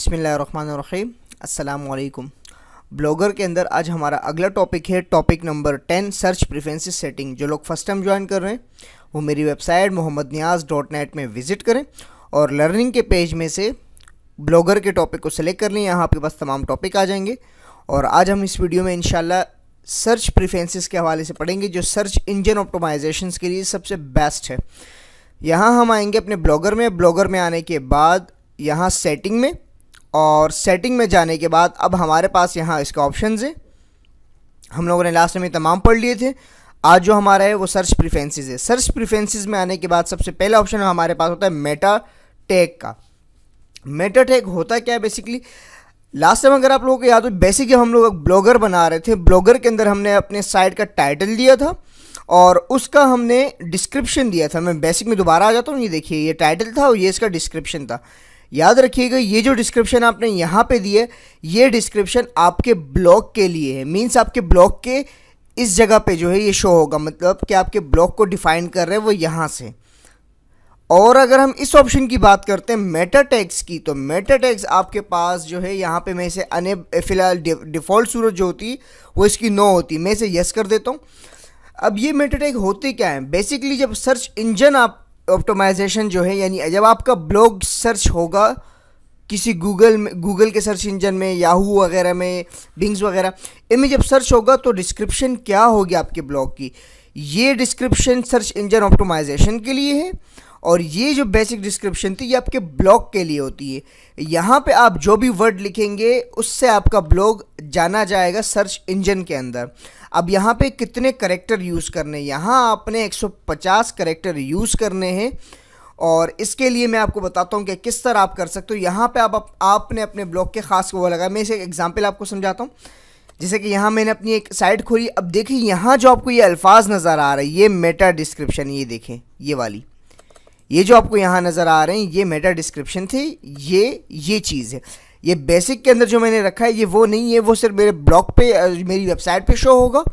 बिस्मिल्लाहिर्रहमानिर्रहीम, अस्सलामुअलैकुम। ब्लॉगर के अंदर आज हमारा अगला टॉपिक है, topic number 10, search preferences setting. जो लोग फर्स्ट टाइम ज्वाइन कर रहे हैं वो मेरी वेबसाइट mohammedniaz.net में विज़िट करें और लर्निंग के पेज में से ब्लॉगर के टॉपिक को सिलेक्ट कर लें। यहाँ आपके पास तमाम टॉपिक आ जाएंगे और आज हम इस वीडियो में इंशाल्लाह सर्च प्रेफरेंसेस के हवाले से पढ़ेंगे, जो सर्च इंजन ऑप्टिमाइजेशन के लिए सबसे बेस्ट है। यहाँ हम आएंगे अपने ब्लॉगर में आने के बाद यहाँ सेटिंग में, और सेटिंग में जाने के बाद अब हमारे पास यहाँ इसका ऑप्शंस है। हम लोगों ने लास्ट में तमाम पढ़ लिए थे। आज जो हमारा है वो सर्च प्रेफरेंसेस है। सर्च प्रेफरेंसेस में आने के बाद सबसे पहला ऑप्शन हमारे पास होता है मेटा टैग का। मेटा टैग होता क्या है बेसिकली? लास्ट टाइम अगर आप लोगों को याद हो, बेसिकली हम लोग ब्लॉगर बना रहे थे। ब्लॉगर के अंदर हमने अपने साइट का टाइटल दिया था और उसका हमने डिस्क्रिप्शन दिया था। मैं बेसिक में दोबारा आ जाता हूँ। ये देखिए, ये टाइटल था और ये इसका डिस्क्रिप्शन था। याद रखिएगा, ये जो डिस्क्रिप्शन आपने यहाँ पे दिए, ये डिस्क्रिप्शन आपके ब्लॉग के लिए है। मीन्स आपके ब्लॉग के इस जगह पे जो है ये शो होगा, मतलब कि आपके ब्लॉग को डिफाइन कर रहे हैं वो यहाँ से। और अगर हम इस ऑप्शन की बात करते हैं मेटा टैग्स की, तो मेटा टैग्स आपके पास जो है यहाँ पे मैं इसे फिलहाल डिफ़ॉल्ट सूरत जो होती है वो इसकी नो होती है। मैं इसे यस कर देता हूँ। अब ये मेटा टैग होते क्या है बेसिकली? जब सर्च इंजन ऑप्टिमाइजेशन जो है, यानी जब आपका ब्लॉग सर्च होगा किसी गूगल के सर्च इंजन में, याहू वगैरह में, बिंग्स वगैरह, इनमें जब सर्च होगा तो डिस्क्रिप्शन क्या होगी आपके ब्लॉग की? ये डिस्क्रिप्शन सर्च इंजन ऑप्टिमाइजेशन के लिए है और ये जो बेसिक डिस्क्रिप्शन थी ये आपके ब्लॉग के लिए होती है। यहाँ पे आप जो भी वर्ड लिखेंगे उससे आपका ब्लॉग जाना जाएगा सर्च इंजन के अंदर। अब यहाँ पे कितने करेक्टर यूज़ करने हैं? यहाँ आपने 150 करेक्टर यूज़ करने हैं और इसके लिए मैं आपको बताता हूँ कि किस तरह आप कर सकते हो। यहाँ पे आपने अपने ब्लॉग के ख़ास को वो लगाया। मैं इसे एक एग्जाम्पल आपको समझाता हूँ। जैसे कि यहाँ मैंने अपनी एक साइट खोली। अब देखिए यहाँ जो आपको ये अल्फाज नज़र आ रहा है, ये मेटा डिस्क्रिप्शन, ये देखें ये वाली, ये जो आपको यहाँ नज़र आ रहे हैं ये मेटा डिस्क्रिप्शन थे। ये चीज़ है। ये बेसिक के अंदर जो मैंने रखा है ये वो नहीं है, वो सिर्फ मेरे ब्लॉग पे, मेरी वेबसाइट पे शो होगा।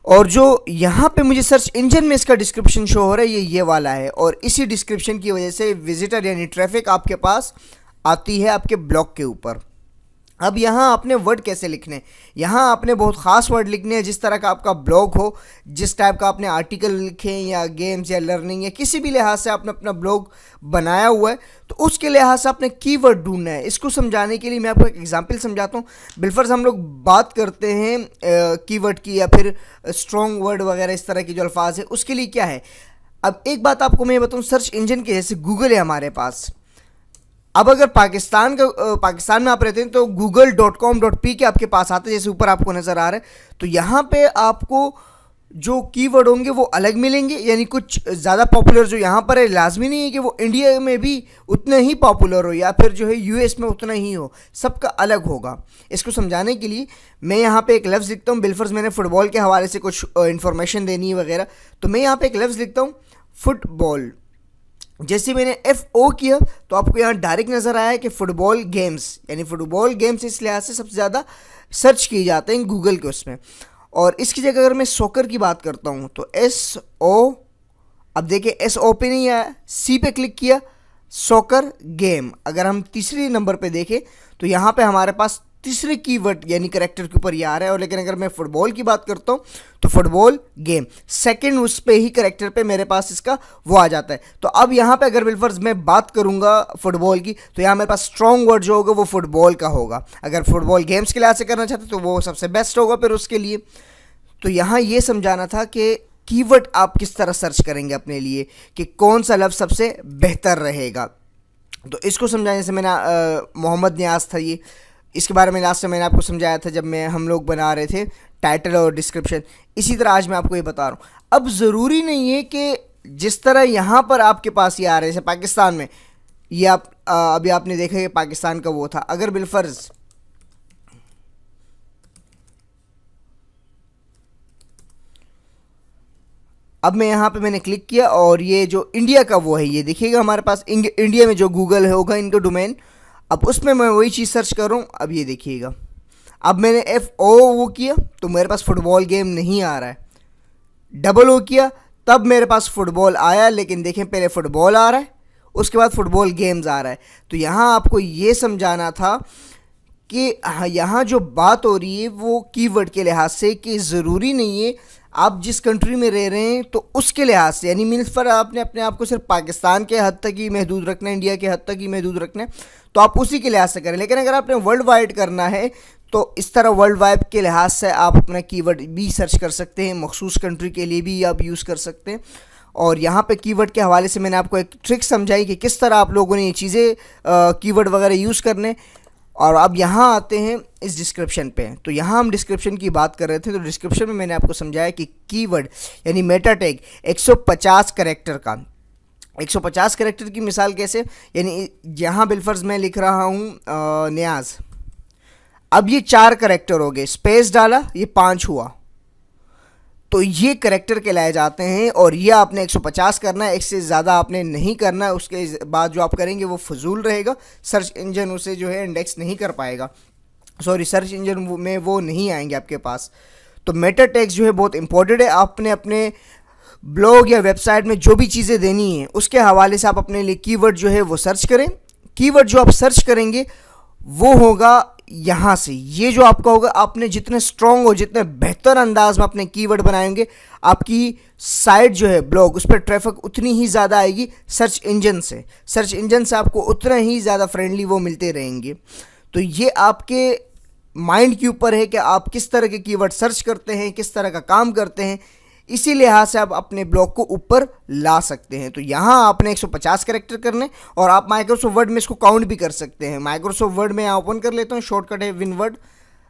और जो यहाँ पे मुझे सर्च इंजन में इसका डिस्क्रिप्शन शो हो रहा है ये वाला है। और इसी डिस्क्रिप्शन की वजह से विजिटर यानी ट्रैफिक आपके पास आती है आपके ब्लॉग के ऊपर। अब यहाँ आपने वर्ड कैसे लिखने हैं? यहाँ आपने बहुत ख़ास वर्ड लिखने हैं। जिस तरह का आपका ब्लॉग हो, जिस टाइप का आपने आर्टिकल लिखे या गेम्स या लर्निंग या किसी भी लिहाज से आपने अपना ब्लॉग बनाया हुआ है, तो उसके लिहाज से आपने कीवर्ड ढूंढना है। इसको समझाने के लिए मैं आपको एक एग्जांपल समझाता हूँ। बिलफर्ज हम लोग बात करते हैं कीवर्ड की या फिर स्ट्रॉन्ग वर्ड वगैरह इस तरह की जो अल्फाज है, उसके लिए क्या है। अब एक बात आपको मैं बताऊँ, सर्च इंजन के जैसे गूगल है हमारे पास। अब अगर पाकिस्तान में आप रहते हैं तो google.com.p के आपके पास आते हैं, जैसे ऊपर आपको नज़र आ रहा है। तो यहाँ पे आपको जो कीवर्ड होंगे वो अलग मिलेंगे, यानी कुछ ज़्यादा पॉपुलर जो यहाँ पर है, लाजमी नहीं है कि वो इंडिया में भी उतने ही पॉपुलर हो या फिर जो है यूएस में उतना ही हो, सबका अलग होगा। इसको समझाने के लिए मैं यहाँ पे एक लफ्ज़ लिखता हूँ। बिलफर्ज मैंने फ़ुटबॉल के हवाले से कुछ इन्फॉर्मेशन देनी है वगैरह, तो मैं यहाँ पर एक लफ्ज़ लिखता हूँ फुटबॉल। जैसे मैंने FO किया तो आपको यहाँ डायरेक्ट नज़र आया कि फ़ुटबॉल गेम्स, यानी फ़ुटबॉल गेम्स इस लिहाज से सबसे ज़्यादा सर्च किए जाते हैं गूगल के उसमें। और इसकी जगह अगर मैं सॉकर की बात करता हूँ तो SO, अब देखिए SO पे नहीं आया, C पे क्लिक किया, सॉकर गेम। अगर हम तीसरे नंबर पे देखें तो यहाँ पे हमारे पास तीसरे कीवर्ड यानी करेक्टर के ऊपर ये आ रहा है। और लेकिन अगर मैं फुटबॉल की बात करता हूँ तो फुटबॉल गेम सेकंड उस पे ही करेक्टर पे मेरे पास इसका वो आ जाता है। तो अब यहाँ पे अगर बिलफर्ज मैं बात करूँगा फुटबॉल की तो यहाँ मेरे पास स्ट्रॉन्ग वर्ड जो होगा वो फुटबॉल का होगा। अगर फुटबॉल गेम्स के लिहाज से करना चाहते तो वो सबसे बेस्ट होगा फिर उसके लिए। तो यहाँ ये समझाना था कि कीवर्ड आप किस तरह सर्च करेंगे अपने लिए, कि कौन सा लफ्ज़ सबसे बेहतर रहेगा। तो इसको समझाने से मैंने मोहम्मद नियाज़ था ये, इसके बारे में लास्ट में मैंने आपको समझाया था जब हम लोग बना रहे थे टाइटल और डिस्क्रिप्शन। इसी तरह आज मैं आपको ये बता रहा हूँ। अब ज़रूरी नहीं है कि जिस तरह यहाँ पर आपके पास ये आ रहे हैं, जैसे पाकिस्तान में ये आप अभी आपने देखा कि पाकिस्तान का वो था। अगर बिलफर्ज अब मैं यहाँ पे मैंने क्लिक किया और ये जो इंडिया का वो है, ये देखिएगा हमारे पास इंडिया में जो गूगल है होगा इनका डोमेन। अब उसमें मैं वही चीज़ सर्च कर रहा हूँ। अब ये देखिएगा, अब मैंने FO वो किया तो मेरे पास फुटबॉल गेम नहीं आ रहा है। डबल O किया तब मेरे पास फुटबॉल आया, लेकिन देखें पहले फुटबॉल आ रहा है, उसके बाद फुटबॉल गेम्स आ रहा है। तो यहाँ आपको ये समझाना था कि यहाँ जो बात हो रही है वो कीवर्ड के लिहाज से, कि ज़रूरी नहीं है आप जिस कंट्री में रह रहे हैं तो उसके लिहाज से, यानी मीन्स पर आपने अपने आप को सिर्फ पाकिस्तान के हद तक ही महदूद रखना है, इंडिया के हद तक ही महदूद रखना है, तो आप उसी के लिहाज से करें। लेकिन अगर आपने वर्ल्ड वाइड करना है तो इस तरह वर्ल्ड वाइड के लिहाज से आप अपना कीवर्ड भी सर्च कर सकते हैं, मखसूस कंट्री के लिए भी आप यूज़ कर सकते हैं। और यहाँ पे कीवर्ड के हवाले से मैंने आपको एक ट्रिक समझाई कि किस तरह आप लोगों ने ये चीज़ें कीवर्ड वगैरह यूज़ करने। और अब यहाँ आते हैं इस डिस्क्रिप्शन पे। तो यहाँ हम डिस्क्रिप्शन की बात कर रहे थे, तो डिस्क्रिप्शन में मैंने आपको समझाया कि कीवर्ड यानी मेटा टैग 150 कैरेक्टर का, 150 कैरेक्टर की मिसाल कैसे, यानी यहाँ बिलफर्ज मैं लिख रहा हूँ न्याज, अब ये 4 कैरेक्टर हो गए, स्पेस डाला ये 5 हुआ, तो ये कैरेक्टर कहलाए जाते हैं। और ये आपने 150 करना है, इससे ज़्यादा आपने नहीं करना है। उसके बाद जो आप करेंगे वो फजूल रहेगा, सर्च इंजन उसे जो है इंडेक्स नहीं कर पाएगा, सॉरी सर्च इंजन में वो नहीं आएंगे आपके पास। तो मेटा टैग्स जो है बहुत इंपॉर्टेंट है। आपने अपने ब्लॉग या वेबसाइट में जो भी चीज़ें देनी है उसके हवाले से आप अपने लिए कीवर्ड जो है वो सर्च करें। कीवर्ड जो आप सर्च करेंगे वो होगा यहाँ से, ये जो आपका होगा, आपने जितने स्ट्रॉन्ग और जितने बेहतर अंदाज में अपने कीवर्ड बनाएंगे, आपकी साइट जो है ब्लॉग उस पर ट्रैफिक उतनी ही ज़्यादा आएगी सर्च इंजन से। सर्च इंजन से आपको उतना ही ज़्यादा फ्रेंडली वो मिलते रहेंगे। तो ये आपके माइंड के ऊपर है कि आप किस तरह के कीवर्ड सर्च करते हैं, किस तरह का काम करते हैं, इसी लिहाज से आप अपने ब्लॉग को ऊपर ला सकते हैं। तो यहाँ आपने 150 कैरेक्टर करने, और आप माइक्रोसॉफ्ट वर्ड में इसको काउंट भी कर सकते हैं। माइक्रोसॉफ्ट वर्ड में यहाँ ओपन कर लेता हूँ, शॉर्टकट है विनवर्ड,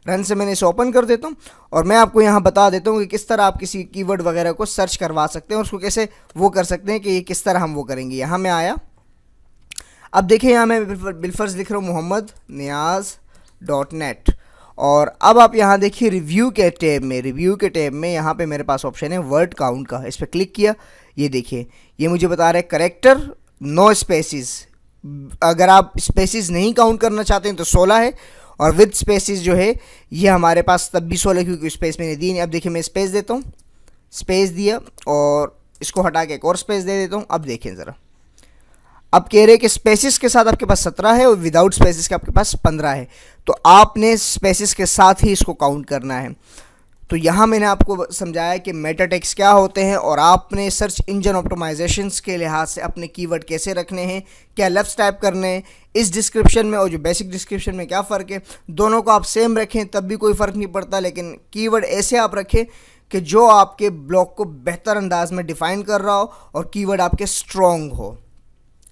रन से मैंने इसे ओपन कर देता हूँ और मैं आपको यहाँ बता देता हूँ कि किस तरह आप किसी कीवर्ड वगैरह को सर्च करवा सकते हैं और उसको कैसे वो कर सकते हैं कि ये किस तरह हम वो करेंगे। यहाँ मैं आया, अब देखिए यहाँ मैं बिलफर्ज लिख रहा हूँ mohammadniaz.net, और अब आप यहाँ देखिए रिव्यू के टैब में, रिव्यू के टैब में यहाँ पे मेरे पास ऑप्शन है वर्ड काउंट का। इस पर क्लिक किया, ये देखिए ये मुझे बता रहा है करेक्टर नो स्पेसिस। अगर आप स्पेसिस नहीं काउंट करना चाहते हैं तो 16 है, और विद स्पेसिस जो है ये हमारे पास तब भी 16 क्योंकि स्पेस मैंने दी नहीं। अब देखिए मैं स्पेस देता हूँ, स्पेस दिया और इसको हटा के एक और स्पेस दे देता हूँ। अब देखें ज़रा, अब कह रहे हैं कि स्पेसिस के साथ आपके पास 17 है और विदाउट स्पेसिस के आपके पास 15 है, तो आपने स्पेसिस के साथ ही इसको काउंट करना है। तो यहाँ मैंने आपको समझाया कि मेटा टैग्स क्या होते हैं और आपने सर्च इंजन ऑप्टिमाइजेशंस के लिहाज से अपने कीवर्ड कैसे रखने हैं, क्या लेफ्ट टाइप करने हैं। इस डिस्क्रिप्शन में और जो बेसिक डिस्क्रिप्शन में क्या फ़र्क है, दोनों को आप सेम रखें तब भी कोई फ़र्क नहीं पड़ता, लेकिन कीवर्ड ऐसे आप रखें कि जो आपके ब्लॉग को बेहतर अंदाज में डिफ़ाइन कर रहा हो और कीवर्ड आपके स्ट्रॉन्ग हो।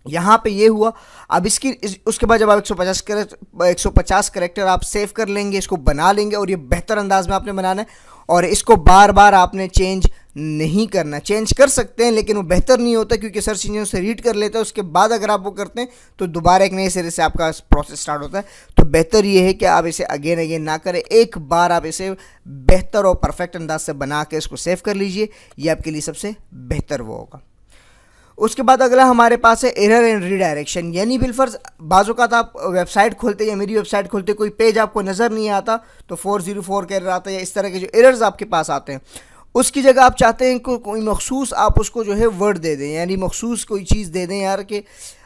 यहाँ पे ये हुआ। अब उसके बाद जब आप 150 कैरेक्टर आप सेव कर लेंगे, इसको बना लेंगे, और ये बेहतर अंदाज में आपने बनाना है और इसको बार बार आपने चेंज नहीं करना। चेंज कर सकते हैं लेकिन वो बेहतर नहीं होता क्योंकि सर्च इंजन से रीड कर लेता है, उसके बाद अगर आप वो करते हैं तो दोबारा एक नए सिरे से आपका प्रोसेस स्टार्ट होता है। तो बेहतर ये है कि आप इसे अगेन ना करें, एक बार आप इसे बेहतर और परफेक्ट अंदाज से बना के इसको सेव कर लीजिए, ये आपके लिए सबसे बेहतर वो होगा। उसके बाद अगला हमारे पास है एरर एंड रीडायरेक्शन, यानी बिलफर्ज बाज़-औक़ात आप वेबसाइट खोलते या मेरी वेबसाइट खोलते कोई पेज आपको नज़र नहीं आता तो 404 का एरर आता है, या इस तरह के जो एरर्स आपके पास आते हैं उसकी जगह आप चाहते हैं कोई मखसूस आप उसको जो है वर्ड दे दें, यानी मखसूस कोई चीज़ दे दें यार कि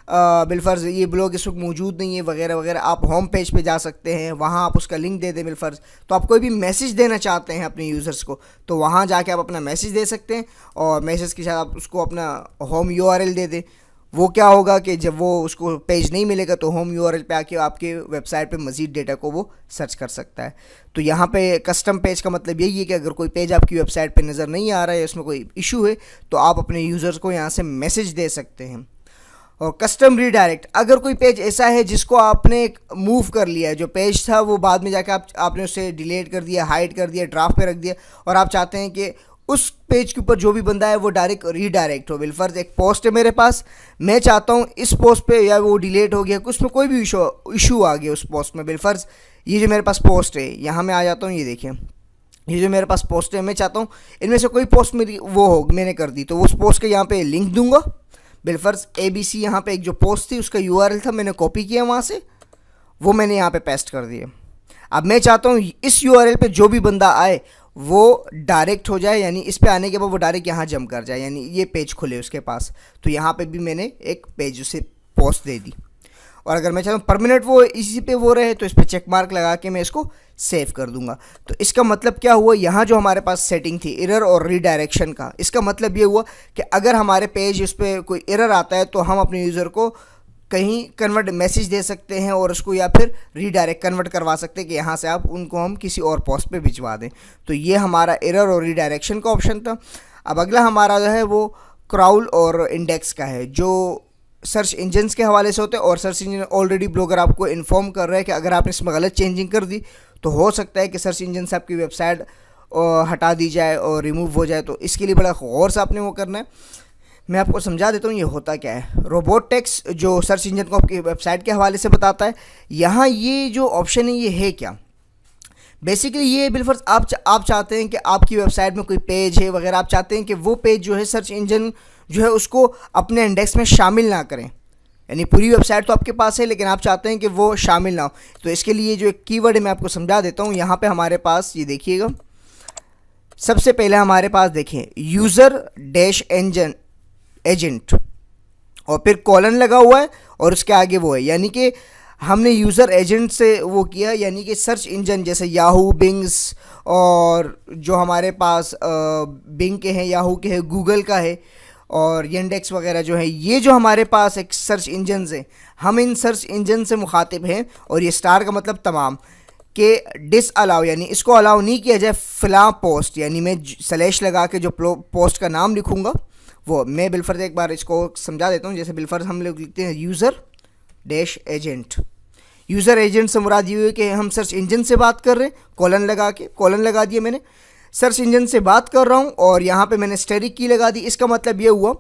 बिलफर्ज ये ब्लॉग इस वक्त मौजूद नहीं है वगैरह वगैरह। आप होम पेज पे जा सकते हैं, वहाँ आप उसका लिंक दे दें बिलफर्ज। तो आप कोई भी मैसेज देना चाहते हैं अपने यूज़र्स को तो वहाँ जाके आप अपना मैसेज दे सकते हैं, और मैसेज के साथ आप उसको अपना होम URL दे दें। वो क्या होगा कि जब वो उसको पेज नहीं मिलेगा तो होम URL पे आके आपके वेबसाइट पे मज़ीद डेटा को वो सर्च कर सकता है। तो यहाँ पे कस्टम पेज का मतलब यही है कि अगर कोई पेज आपकी वेबसाइट पे नज़र नहीं आ रहा है, उसमें कोई इशू है, तो आप अपने यूज़र्स को यहाँ से मैसेज दे सकते हैं। और कस्टम रीडायरेक्ट, अगर कोई पेज ऐसा है जिसको आपने मूव कर लिया है, जो पेज था वो बाद में जाके आपने उसे डिलीट कर दिया, हाइड कर दिया, ड्राफ्ट पे रख दिया, और आप चाहते हैं कि उस पेज के ऊपर जो भी बंदा है वो डायरेक्ट रीडायरेक्ट हो। बिलफर्ज एक पोस्ट है मेरे पास, मैं चाहता हूँ इस पोस्ट पे या वो डिलीट हो गया, कुछ में कोई भी इशू आ गया उस पोस्ट में। बिलफर्ज ये जो मेरे पास पोस्ट है, यहाँ मैं आ जाता हूँ, ये देखिए ये जो मेरे पास पोस्ट है, मैं चाहता हूँ इनमें से कोई पोस्ट मेरी वो हो, मैंने कर दी, तो उस पोस्ट के यहाँ पे लिंक दूंगा। बिलफर्ज ABC यहाँ पे एक जो पोस्ट थी उसका URL था, मैंने कॉपी किया वहाँ से, वो मैंने यहाँ पे पेस्ट कर दिया। अब मैं चाहता हूँ इस URL पे जो भी बंदा आए वो डायरेक्ट हो जाए, यानी इस पे आने के बाद वो डायरेक्ट यहाँ जंप कर जाए, यानी ये पेज खुले उसके पास। तो यहाँ पे भी मैंने एक पेज उसे पोस्ट दे दी। और अगर मैं चाहता हूँ परमानेंट वो इसी पे वो रहे तो इस पर चेक मार्क लगा के मैं इसको सेव कर दूंगा। तो इसका मतलब क्या हुआ, यहाँ जो हमारे पास सेटिंग थी एरर और रीडायरेक्शन का, इसका मतलब ये हुआ कि अगर हमारे पेज उस पर कोई एरर आता है तो हम अपने यूज़र को कहीं कन्वर्ट मैसेज दे सकते हैं और उसको या फिर रीडायरेक्ट कन्वर्ट करवा सकते हैं कि यहाँ से आप उनको हम किसी और पोस्ट पे भिजवा दें। तो ये हमारा एरर और रीडायरेक्शन का ऑप्शन था। अब अगला हमारा जो है वो क्राउल और इंडेक्स का है, जो सर्च इंजन्स के हवाले से होते हैं। और सर्च इंजन ऑलरेडी ब्लॉगर आपको इन्फॉर्म कर रहा है कि अगर आपने इसमें गलत चेंजिंग कर दी तो हो सकता है कि सर्च इंजन से आपकी वेबसाइट हटा दी जाए और रिमूव हो जाए। तो इसके लिए बड़ा गौर से आपने वो करना है। मैं आपको समझा देता हूँ ये होता क्या है। रोबोट टेक्स्ट जो सर्च इंजन को आपकी वेबसाइट के हवाले से बताता है, यहाँ ये जो ऑप्शन है ये है क्या, बेसिकली ये बिलफर्ज आप चाहते हैं कि आपकी वेबसाइट में कोई पेज है वगैरह, आप चाहते हैं कि वो पेज जो है सर्च इंजन जो है उसको अपने इंडेक्स में शामिल ना करें, यानी पूरी वेबसाइट तो आपके पास है लेकिन आप चाहते हैं कि वो शामिल ना हो। तो इसके लिए जो एक कीवर्ड है मैं आपको समझा देता हूँ। यहाँ पे हमारे पास ये देखिएगा, सबसे पहले हमारे पास देखें यूज़र डैश इंजन एजेंट और फिर कॉलन लगा हुआ है और उसके आगे वो है, यानी कि हमने यूज़र एजेंट से वो किया, यानी कि सर्च इंजन जैसे याहू, बिंग्स और जो हमारे पास बिंग के हैं, याहू के हैं, गूगल का है और यंडेक्स वगैरह जो है, ये जो हमारे पास एक सर्च इंजन है, हम इन सर्च इंजन से मुखातिब हैं। और ये स्टार का मतलब तमाम के डिस अलाउ, यानी इसको अलाउ नहीं किया जाए फ़िलहाल पोस्ट, यानी मैं स्लैश लगा के जो पोस्ट का नाम लिखूँगा वो, मैं बिलफर्ज एक बार इसको समझा देता हूँ। जैसे बिलफर्ज हम लोग लिखते हैं user dash agent, user agent से मुराद ये है कि हम सर्च इंजन से बात कर रहे हैं, कॉलन लगा दिया मैंने, सर्च इंजन से बात कर रहा हूँ और यहाँ पे मैंने स्टेरिक की लगा दी। इसका मतलब ये हुआ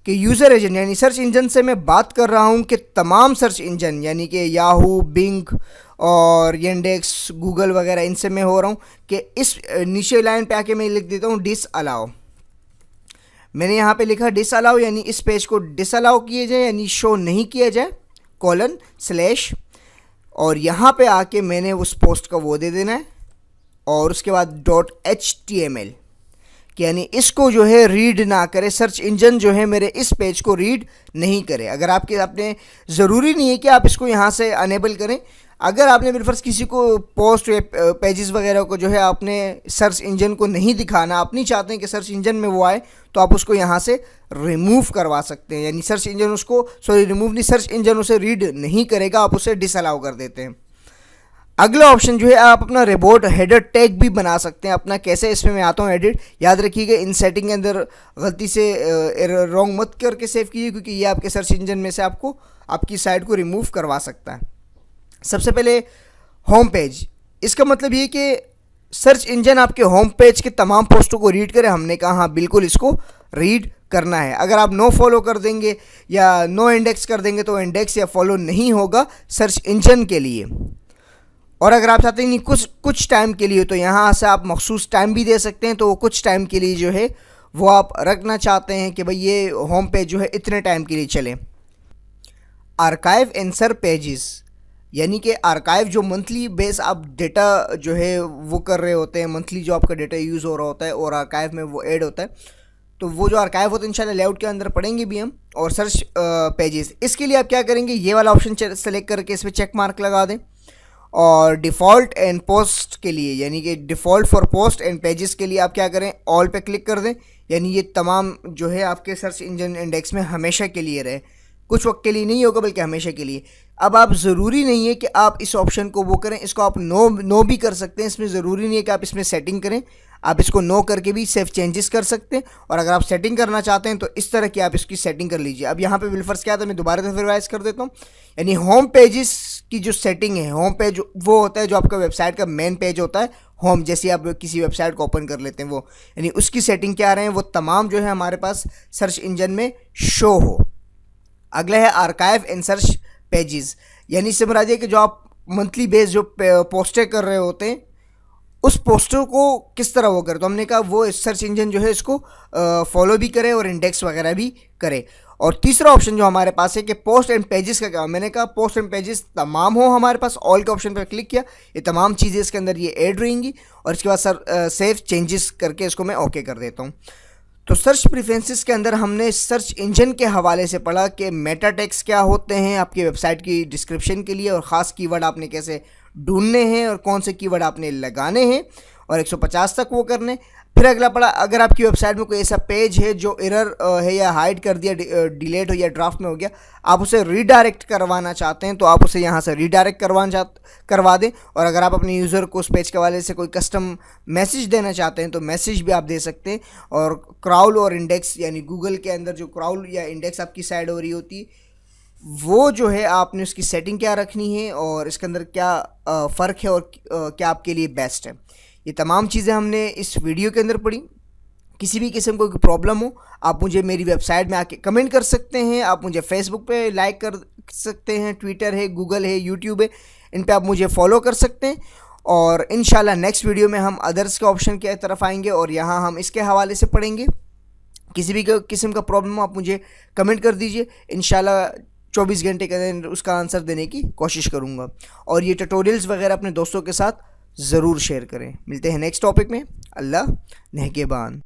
कि यूज़र एजेंट यानी सर्च इंजन से मैं बात कर रहा हूँ कि तमाम सर्च इंजन यानी कि याहू, बिंग और यंडेक्स, गूगल वगैरह, इनसे मैं हो रहा हूँ कि इस नीचे लाइन पे आके मैं लिख देता हूँ डिस अलाउ। मैंने यहाँ पे लिखा डिस अलाउ, यानी इस पेज को डिस अलाउ किए जाए, यानी शो नहीं किया जाए, कॉलन स्लैश, और यहाँ पे आके मैंने उस पोस्ट का वो दे देना है और उसके बाद .html, यानी इसको जो है रीड ना करे, सर्च इंजन जो है मेरे इस पेज को रीड नहीं करे। अगर आपने ज़रूरी नहीं है कि आप इसको यहाँ से अनेबल करें, अगर आपने बिलफर्ज किसी को पोस्ट या पेजेस वगैरह को जो है आपने सर्च इंजन को नहीं दिखाना, आप नहीं चाहते हैं कि सर्च इंजन में वो आए, तो आप उसको यहाँ से रिमूव करवा सकते हैं, यानी सर्च इंजन उसको रिमूव नहीं, सर्च इंजन उसे रीड नहीं करेगा, आप उसे डिसअलाउ कर देते हैं। अगला ऑप्शन जो है, आप अपना रिपोर्ट हेडर टैग भी बना सकते हैं अपना। कैसे, इसमें मैं आता हूँ एडिट, याद रखिएगा इन सेटिंग के अंदर गलती से रॉन्ग मत करके सेव कीजिए, क्योंकि ये आपके सर्च इंजन में से आपको आपकी साइट को रिमूव करवा सकता है। सबसे पहले होम पेज, इसका मतलब ये कि सर्च इंजन आपके होम पेज के तमाम पोस्टों को रीड करे। हमने कहा हाँ बिल्कुल इसको रीड करना है। अगर आप नो फॉलो कर देंगे या नो इंडेक्स कर देंगे तो इंडेक्स या फॉलो नहीं होगा सर्च इंजन के लिए। और अगर आप चाहते हैं नहीं कुछ टाइम के लिए, तो यहाँ से आप मखसूस टाइम भी दे सकते हैं, तो वो कुछ टाइम के लिए जो है वो आप रखना चाहते हैं कि भाई ये होम पेज जो है इतने टाइम के लिए चले। आर्काइव इंसर्ट पेजेस, यानी कि आर्काइव जो मंथली बेस आप डेटा जो है वो कर रहे होते हैं, मंथली जो आपका डेटा यूज़ हो रहा होता है और आर्काइव में वो ऐड होता है, तो वो जो आर्काइव होता है इंशाल्लाह लेआउट के अंदर पढ़ेंगे भी हम। और सर्च पेजेस, इसके लिए आप क्या करेंगे, ये वाला ऑप्शन सेलेक्ट करके इस पर चेक मार्क लगा दें। और डिफ़ॉल्ट एंड पोस्ट के लिए, यानी कि default for post and pages के लिए आप क्या करें, ऑल पे क्लिक कर दें, यानी ये तमाम जो है आपके सर्च इंजन इंडेक्स में हमेशा के लिए रहे, कुछ वक्त के लिए नहीं होगा बल्कि हमेशा के लिए। अब आप ज़रूरी नहीं है कि आप इस ऑप्शन को वो करें, इसको आप नो भी कर सकते हैं, इसमें ज़रूरी नहीं है कि आप इसमें सेटिंग करें, आप इसको नो करके भी सेव चेंजेस कर सकते हैं। और अगर आप सेटिंग करना चाहते हैं तो इस तरह की आप इसकी सेटिंग कर लीजिए। अब यहाँ पे बिलफर्स क्या था, मैं दोबारा से रिवाइज कर देता हूँ, यानी होम पेजेस की जो सेटिंग है, होम पेज वो होता है जो आपका वेबसाइट का मेन पेज होता है, होम, जैसे आप किसी वेबसाइट को ओपन कर लेते हैं वो, यानी उसकी सेटिंग क्या रहे हैं, वो तमाम जो है हमारे पास सर्च इंजन में शो हो। अगला है आर्काइव एंड सर्च पेजेस, यानी इससे मुराद है कि जो आप मंथली बेस जो पोस्टें कर रहे होते हैं उस पोस्टर को किस तरह वो करे। तो हमने कहा वो सर्च इंजन जो है इसको फॉलो भी करे और इंडेक्स वगैरह भी करे। और तीसरा ऑप्शन जो हमारे पास है कि पोस्ट एंड पेजेस का क्या, मैंने कहा पोस्ट एंड पेजेस तमाम हो हमारे पास, ऑल के ऑप्शन पर क्लिक किया, ये तमाम चीज़ें इसके अंदर ये ऐड रहेंगी और इसके बाद सेव चेंजेस करके इसको मैं ओके कर देता हूँ। तो सर्च प्रेफरेंसेस के अंदर हमने सर्च इंजन के हवाले से पढ़ा कि मेटा टैग्स क्या होते हैं आपकी वेबसाइट की डिस्क्रिप्शन के लिए, और ख़ास कीवर्ड आपने कैसे ढूंढने हैं और कौन से कीवर्ड आपने लगाने हैं, और 150 तक वो करने। फिर अगला पड़ा, अगर आपकी वेबसाइट में कोई ऐसा पेज है जो एरर है या हाइड कर दिया, डिलीट हो या ड्राफ्ट में हो गया, आप उसे रीडायरेक्ट करवाना चाहते हैं तो आप उसे यहाँ से रीडायरेक्ट करवा दें। और अगर आप अपने यूज़र को उस पेज के हवाले से कोई कस्टम मैसेज देना चाहते हैं तो मैसेज भी आप दे सकते हैं। और क्राउल और इंडेक्स, यानी गूगल के अंदर जो क्राउल या इंडेक्स आपकी साइड हो रही होती है, वो जो है आपने उसकी सेटिंग क्या रखनी है और इसके अंदर क्या फ़र्क है और क्या आपके लिए बेस्ट है। ये तमाम चीज़ें हमने इस वीडियो के अंदर पढ़ी। किसी भी किस्म को प्रॉब्लम हो आप मुझे मेरी वेबसाइट में आके कमेंट कर सकते हैं, आप मुझे फेसबुक पे लाइक कर सकते हैं, ट्विटर है, गूगल है, यूट्यूब है, इन पे आप मुझे फॉलो कर सकते हैं। और इंशाल्लाह नेक्स्ट वीडियो में हम अदर्स के ऑप्शन की तरफ आएंगे और यहाँ हम इसके हवाले से पढ़ेंगे। किसी भी किस्म का प्रॉब्लम हो आप मुझे कमेंट कर दीजिए, इंशाल्लाह 24 घंटे के अंदर उसका आंसर देने की कोशिश करूँगा। और ये ट्यूटोरियल्स वगैरह अपने दोस्तों के साथ ज़रूर शेयर करें। मिलते हैं नेक्स्ट टॉपिक में। अल्लाह नेहकेबान।